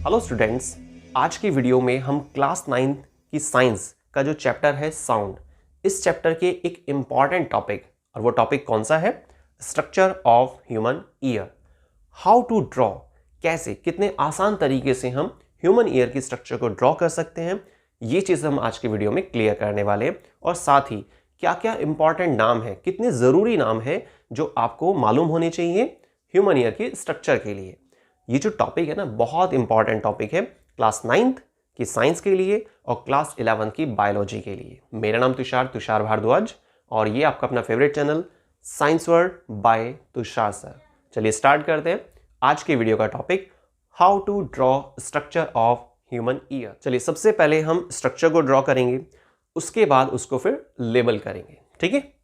Hello students, आज की video में हम क्लास 9th की साइंस का जो चैप्टर है साउंड, इस चैप्टर के एक इम्पॉर्टेंट टॉपिक, और वो टॉपिक कौन सा है? Structure of human ear. How to draw, कैसे, कितने आसान तरीके से हम ह्यूमन ईयर की स्ट्रक्चर को ड्रॉ कर सकते हैं, ये चीज़ हम आज की वीडियो में क्लियर करने वाले हैं। और साथ ही क्या क्या इंपॉर्टेंट नाम है, कितने ज़रूरी नाम है जो आपको मालूम होने चाहिए ह्यूमन ईयर की स्ट्रक्चर के लिए। ये जो टॉपिक है ना, बहुत इंपॉर्टेंट टॉपिक है क्लास 9th की साइंस के लिए और क्लास 11 की बायोलॉजी के लिए। मेरा नाम तुषार भारद्वाज और ये आपका अपना favourite channel science world by Tushar sir. चलिए स्टार्ट करते हैं आज के वीडियो का topic, how to draw structure of human ear. चलिए सबसे पहले हम स्ट्रक्चर को ड्रॉ करेंगे, उसके बाद उसको फिर लेबल करेंगे, ठीक है।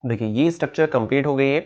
देखिए ये स्ट्रक्चर कंप्लीट हो गई है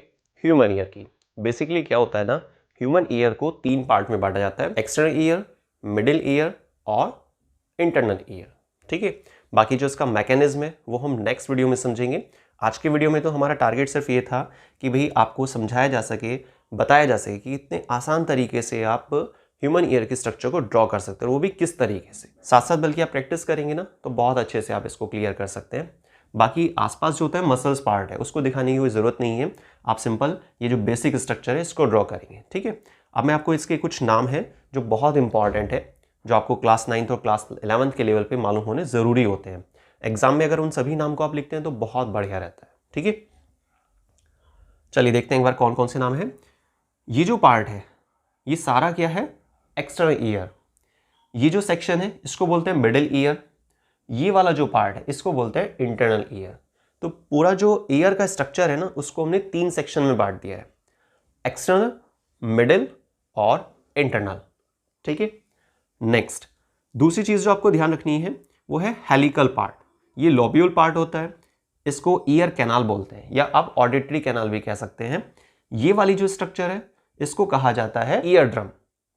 ह्यूमन ईयर की। बेसिकली क्या होता है ना, ह्यूमन ईयर को 3 पार्ट में बांटा जाता है, एक्सटर्नल ईयर, मिडिल ईयर और इंटरनल ईयर, ठीक है। बाकी जो इसका मैकेनिज्म है वो हम नेक्स्ट वीडियो में समझेंगे। आज के वीडियो में तो हमारा टारगेट सिर्फ ये था कि भाई आपको समझाया जा सके, बताया जा सके कि इतने आसान तरीके से आप ह्यूमन ईयर की स्ट्रक्चर को ड्रॉ कर सकते हैं, वो भी किस तरीके से। साथ साथ बल्कि आप प्रैक्टिस करेंगे ना तो बहुत अच्छे से आप इसको क्लियर कर सकते हैं। बाकी आसपास जो होता है मसल्स पार्ट है, उसको दिखाने की कोई ज़रूरत नहीं है। आप सिंपल ये जो बेसिक स्ट्रक्चर है इसको ड्रॉ करेंगे, ठीक है। अब मैं आपको इसके कुछ नाम है जो बहुत इंपॉर्टेंट है, जो आपको क्लास 9th और क्लास 11th के लेवल पे मालूम होने ज़रूरी होते हैं। एग्जाम में अगर उन सभी नाम को आप लिखते हैं तो बहुत बढ़िया रहता है, ठीक है। चलिए देखते हैं एक बार कौन कौन से नाम है। ये जो पार्ट है ये सारा क्या है? External ear. ये जो सेक्शन है इसको बोलते हैं मिडिल ईयर। ये वाला जो पार्ट है इसको बोलते हैं इंटरनल ईयर। तो पूरा जो ईयर का स्ट्रक्चर है ना, उसको हमने 3 सेक्शन में बांट दिया है, एक्सटर्नल, मिडिल और इंटरनल, ठीक है। नेक्स्ट दूसरी चीज जो आपको ध्यान रखनी है वो है हेलिकल पार्ट। ये लोब्यूल पार्ट होता है, इसको ईयर कैनाल बोलते हैं या आप ऑडिटरी कैनाल भी कह सकते हैं। ये वाली जो स्ट्रक्चर है इसको कहा जाता है ईयर ड्रम,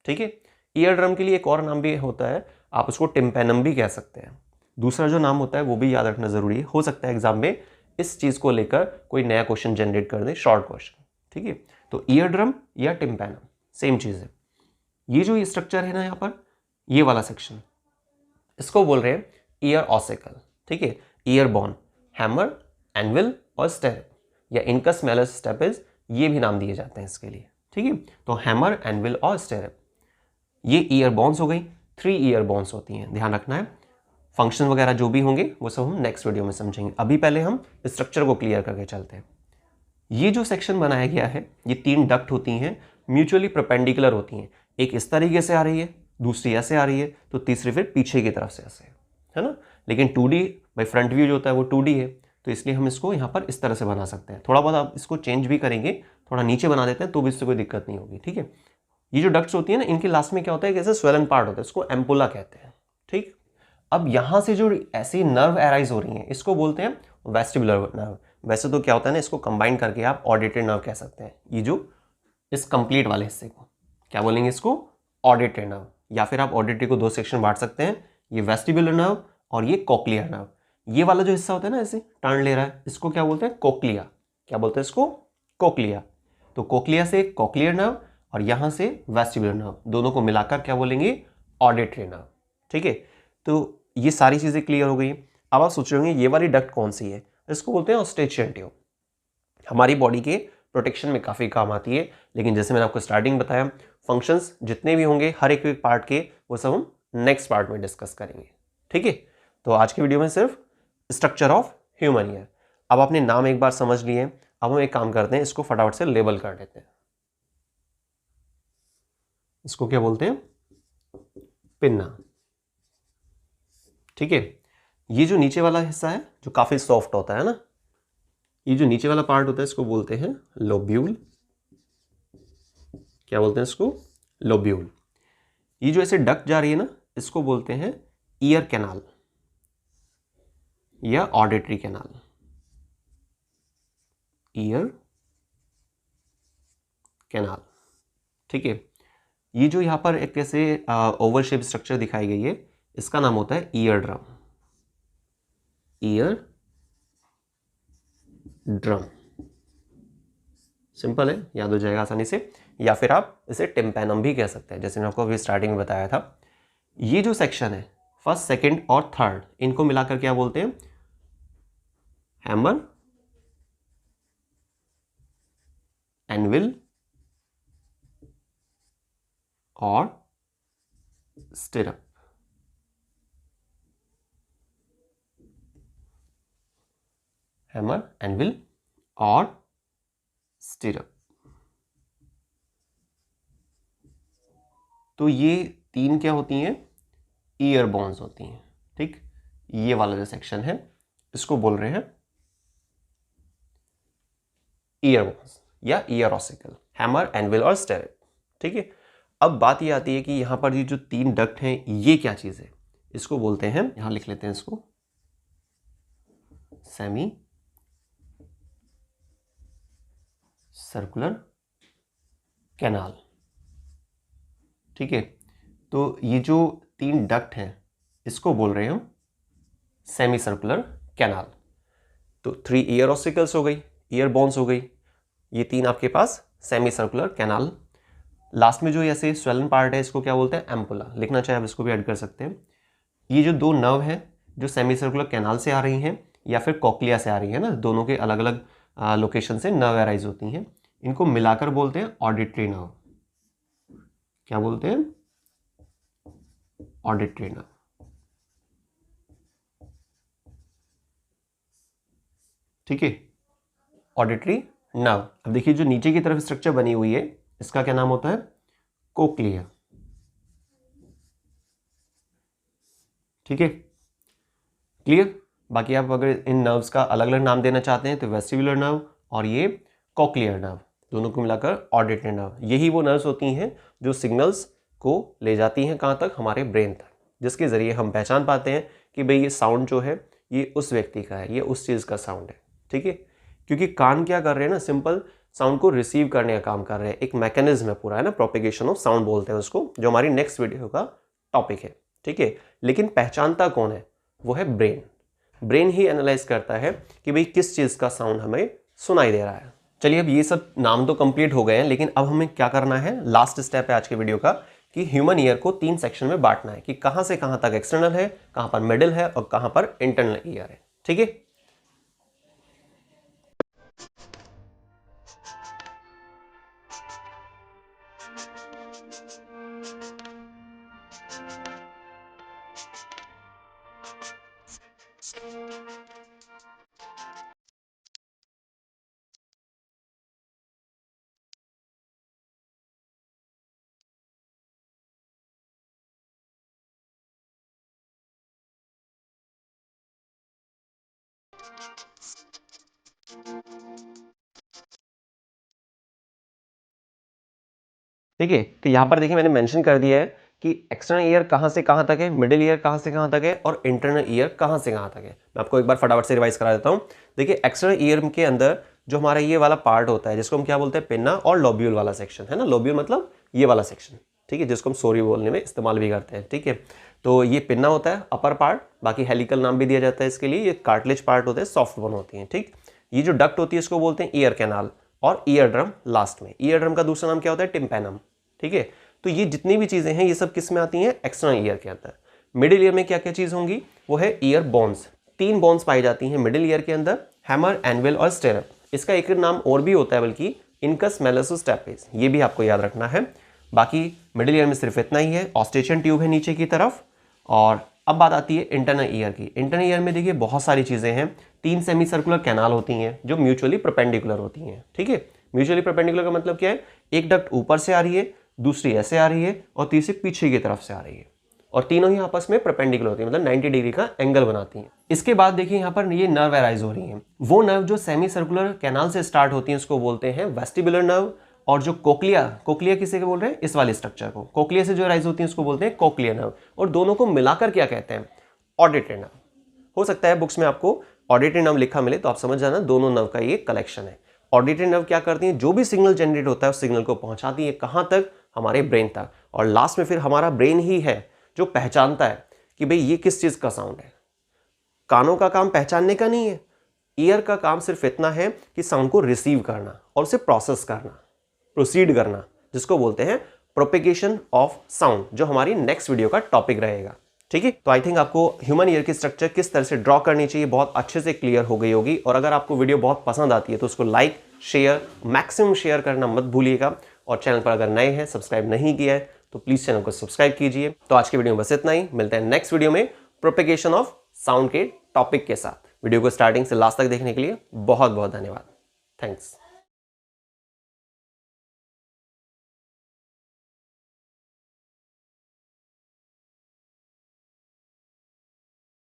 ठीक है। ईयर ड्रम के लिए एक और नाम भी होता है, आप उसको टिम्पेनम भी कह सकते हैं। दूसरा जो नाम होता है वो भी याद रखना जरूरी है, हो सकता है एग्जाम में इस चीज को लेकर कोई नया क्वेश्चन जनरेट कर दे, शॉर्ट क्वेश्चन, ठीक है। तो ईयर ड्रम या टिम्पेनम सेम चीज है। ये जो स्ट्रक्चर है ना यहाँ पर, ये वाला सेक्शन, इसको बोल रहे हैं ईयर ऑसिकल, ठीक है। ईयर बोन, हैमर, एनविल और स्टेप या इनकस मैलस स्टेपिस, ये भी नाम दिए जाते हैं इसके लिए, ठीक है। तो हैमर, एनविल और स्टेप ये ईयर बोन्स हो गई। 3 ईयर बोन्स होती हैं, ध्यान रखना है। फंक्शन वगैरह जो भी होंगे वो सब हम नेक्स्ट वीडियो में समझेंगे। अभी पहले हम स्ट्रक्चर को क्लियर करके चलते हैं। ये जो सेक्शन बनाया गया है, ये 3 डक्ट होती हैं, म्यूचुअली परपेंडिकुलर होती हैं। एक इस तरीके से आ रही है, दूसरी ऐसे आ रही है, तो तीसरी फिर पीछे की तरफ से ऐसे, है ना। लेकिन 2D भाई फ्रंट व्यू जो होता है वो 2D है, तो इसलिए हम इसको यहाँ पर इस तरह से बना सकते हैं। थोड़ा बहुत आप इसको चेंज भी करेंगे, थोड़ा नीचे बना देते हैं तो भी इससे कोई दिक्कत नहीं होगी, ठीक है। ये जो डक्ट्स होती है ना, इनके लास्ट में क्या होता है, कैसे स्वेलन पार्ट होता है, इसको एम्पुला कहते हैं, ठीक। अब यहां से जो ऐसी नर्व एराइज हो रही हैं इसको बोलते हैं वेस्टिबुलर नर्व। वैसे तो क्या होता है ना, इसको कंबाइन करके आप ऑडिटरी नर्व कह सकते हैं। ये जो इस कंप्लीट वाले हिस्से को क्या बोलेंगे, इसको ऑडिटरी नर्व, या फिर आप ऑडिटरी को दो सेक्शन बांट सकते हैं, ये वेस्टिबुलर नर्व और ये कोक्लियर नर्व। ये वाला जो हिस्सा होता है ना ऐसे टर्न ले रहा है, इसको क्या बोलते हैं, कोक्लिया। क्या बोलते हैं इसको, कोक्लिया। तो कोक्लिया से कोक्लियर नर्व और यहां से वेस्टिबुलर नर्व, दोनों को मिलाकर क्या बोलेंगे, ऑडिटरी नर्व, ठीक है। तो ये सारी चीजें क्लियर हो गई। अब आप सोच रहे होंगे ये वाली डक्ट कौन सी है, इसको बोलते हैं ऑस्टेचियन ट्यूब। हमारी बॉडी के प्रोटेक्शन में काफी काम आती है, लेकिन जैसे मैंने आपको स्टार्टिंग बताया, फंक्शंस जितने भी होंगे हर एक पार्ट के, वो सब हम नेक्स्ट पार्ट में डिस्कस करेंगे, ठीक है। तो आज की वीडियो में सिर्फ स्ट्रक्चर ऑफ ह्यूमन ईयर। अब आपने नाम एक बार समझ लिए, अब हम एक काम करते हैं, इसको फटाफट से लेबल कर देते हैं। इसको क्या बोलते हैं, पिन्ना, ठीक है। ये जो नीचे वाला हिस्सा है जो काफी सॉफ्ट होता है ना, ये जो नीचे वाला पार्ट होता है इसको बोलते हैं लोब्यूल। क्या बोलते हैं इसको, लोब्यूल। ये जो ऐसे डक्ट जा रही है ना, इसको बोलते हैं ईयर कैनाल या ऑडिटरी कैनाल, ईयर कैनाल, ठीक है। ये जो यहां पर एक ऐसे ओवल शेप स्ट्रक्चर दिखाई गई है, इसका नाम होता है ear drum, ear drum. Simple है, याद हो जाएगा आसानी से। या फिर आप इसे टिम्पैनम भी कह सकते हैं, जैसे मैंने आपको अभी स्टार्टिंग में बताया था। ये जो सेक्शन है फर्स्ट, सेकंड और थर्ड, इनको मिलाकर क्या बोलते हैं, हैमर, एनविल और स्टिरअप। हैमर, एनविल और स्टिरअप। तो ये तीन क्या होती हैं, ईयर बोन्स होती हैं, ठीक। ये वाला जो सेक्शन है इसको बोल रहे हैं ईयर बोन्स या ईयर ऑसिकल, हैमर, एनविल और स्टिरअप, ठीक है। अब बात ये आती है कि यहां पर ये जो तीन डक्ट हैं ये क्या चीज है, इसको बोलते हैं, यहां लिख लेते हैं इसको, सेमी सर्कुलर कैनाल, ठीक है। तो ये जो तीन डक्ट हैं इसको बोल रहे हैं हम सेमी सर्कुलर कैनाल। तो 3 ईयर ऑसिकल्स हो गई, ईयर बोन्स हो गई, ये तीन आपके पास सेमी सर्कुलर कैनाल। लास्ट में जो ऐसे स्वेलन पार्ट है इसको क्या बोलते हैं, एम्पुला। लिखना चाहे आप इसको भी ऐड कर सकते हैं। ये जो दो नर्व हैं जो सेमी सर्कुलर कैनाल से आ रही हैं या फिर कोक्लिया से आ रही है ना, दोनों के अलग अलग लोकेशन से नर्व एराइज होती हैं, इनको मिलाकर बोलते हैं ऑडिटरी नर्व। क्या बोलते हैं, ऑडिटरी नर्व, ठीक है, ऑडिटरी नर्व। अब देखिए जो नीचे की तरफ स्ट्रक्चर बनी हुई है इसका क्या नाम होता है, कोक्लिया, ठीक है, क्लियर। बाकी आप अगर इन नर्व्स का अलग अलग नाम देना चाहते हैं तो वेस्टिबुलर नर्व और ये कोक्लियर नर्व, दोनों को मिलाकर ऑडिटरी नर्व। यही वो नर्व्स होती हैं जो सिग्नल्स को ले जाती हैं कहाँ तक, हमारे ब्रेन तक, जिसके जरिए हम पहचान पाते हैं कि भाई ये साउंड जो है ये उस व्यक्ति का है, ये उस चीज़ का साउंड है, ठीक है। क्योंकि कान क्या कर रहे हैं ना, सिंपल साउंड को रिसीव करने का काम कर रहे हैं, एक मैकेनिज्म है पूरा, है ना, प्रोपेगेशन ऑफ साउंड बोलते हैं उसको, जो हमारी नेक्स्ट वीडियो का टॉपिक है, ठीक है। लेकिन पहचानता कौन है, वो है ब्रेन। ब्रेन ही एनालाइज करता है कि भाई किस चीज़ का साउंड हमें सुनाई दे रहा है। चलिए अब ये सब नाम तो कंप्लीट हो गए हैं, लेकिन अब हमें क्या करना है, लास्ट स्टेप है आज के वीडियो का, कि ह्यूमन ईयर को 3 सेक्शन में बांटना है, कि कहां से कहां तक एक्सटर्नल है, कहां पर मिडिल है और कहां पर इंटरनल ईयर है, ठीक है। ठीक है, तो यहाँ पर देखिए मैंने मेंशन कर दिया है कि एक्सटर्नल ईयर कहाँ से कहाँ तक है, मिडिल ईयर कहाँ से कहाँ तक है और इंटरनल ईयर कहाँ से कहाँ तक है। मैं आपको एक बार फटाफट से रिवाइज करा देता हूँ। देखिए एक्सटर्नल ईयर के अंदर जो हमारा ये वाला पार्ट होता है जिसको हम क्या बोलते हैं, पिन्ना और लोब्यूल वाला सेक्शन है ना। लोब्यूल मतलब ये वाला सेक्शन, ठीक है, जिसको हम सोरी बोलने में इस्तेमाल भी करते हैं। ठीक है, तो ये पिन्ना होता है अपर पार्ट, बाकी हेलिकल नाम भी दिया जाता है इसके लिए। ये कार्टिलेज पार्ट होते हैं, सॉफ्ट बोन होती है। ठीक, ये जो डक्ट होती है इसको बोलते हैं ईयर कैनाल, और ईयर ड्रम लास्ट में। ईयर ड्रम का दूसरा नाम क्या होता है, टिम्पैनम। ठीक है, तो ये जितनी भी चीजें हैं ये सब किस में आती हैं, एक्सटर्नल ईयर के अंदर। मिडिल ईयर में क्या क्या चीज होंगी, वो है ईयर बोन्स। 3 बोन्स पाई जाती हैं मिडिल ईयर के अंदर, हैमर, एनविल और स्टेरप। इसका एक नाम और भी होता है बल्कि, इनकस, मेलिसस, स्टेपेज, ये भी आपको याद रखना है। बाकी मिडिल ईयर में सिर्फ इतना ही है, ऑस्टेशन ट्यूब है नीचे की तरफ। और अब बात आती है इंटरनल ईयर की। इंटरनल ईयर में देखिए बहुत सारी चीजें हैं। 3 सेमी सर्कुलर कैनाल होती हैं जो म्यूचुअली परपेंडिकुलर होती हैं। ठीक है, म्यूचुअली परपेंडिकुलर का मतलब क्या है, एक डक्ट ऊपर से आ रही है, दूसरी ऐसे आ रही है और तीसरी पीछे की तरफ से आ रही है, और तीनों ही आपस में परपेंडिकुलर होती है, मतलब 90 डिग्री का एंगल बनाती हैं। इसके बाद देखिए यहाँ पर ये नर्व अराइज हो रही हैं। वो नर्व जो सेमी सर्कुलर कैनाल से स्टार्ट होती हैं उसको बोलते हैं वेस्टिबुलर नर्व, और जो कोक्लिया, कोक्लिया किसे के बोल रहे हैं, इस वाले स्ट्रक्चर को, कोक्लिया से जो अराइज होती है उसको बोलते हैं कोक्लिया नर्व। और दोनों को मिलाकर क्या कहते हैं, ऑडिटरी नर्व। हो सकता है बुक्स में आपको ऑडिटरी नर्व लिखा मिले तो आप समझ जाना दोनों नर्व का ये कलेक्शन है। ऑडिटरी नर्व क्या करती है, जो भी सिग्नल जनरेट होता है उस सिग्नल को पहुंचाती है कहां तक, हमारे ब्रेन तक। और लास्ट में फिर हमारा ब्रेन ही है जो पहचानता है कि भाई ये किस चीज का साउंड है। कानों का काम पहचानने का नहीं है, ईयर का काम सिर्फ इतना है कि साउंड को रिसीव करना और उसे प्रोसेस करना, प्रोसीड करना, जिसको बोलते हैं प्रोपेगेशन ऑफ साउंड, जो हमारी नेक्स्ट वीडियो का टॉपिक रहेगा। ठीक है, तो आई थिंक आपको ह्यूमन ईयर की स्ट्रक्चर किस तरह से ड्रॉ करनी चाहिए बहुत अच्छे से क्लियर हो गई होगी। और अगर आपको वीडियो बहुत पसंद आती है तो उसको लाइक, शेयर, मैक्सिमम शेयर करना मत भूलिएगा। और चैनल पर अगर नए हैं, सब्सक्राइब नहीं किया है तो प्लीज चैनल को सब्सक्राइब कीजिए। तो आज की वीडियो में बस इतना ही, मिलते हैं नेक्स्ट वीडियो में प्रोपेगेशन ऑफ साउंड के टॉपिक के साथ। वीडियो को स्टार्टिंग से लास्ट तक देखने के लिए बहुत बहुत धन्यवाद। थैंक्स।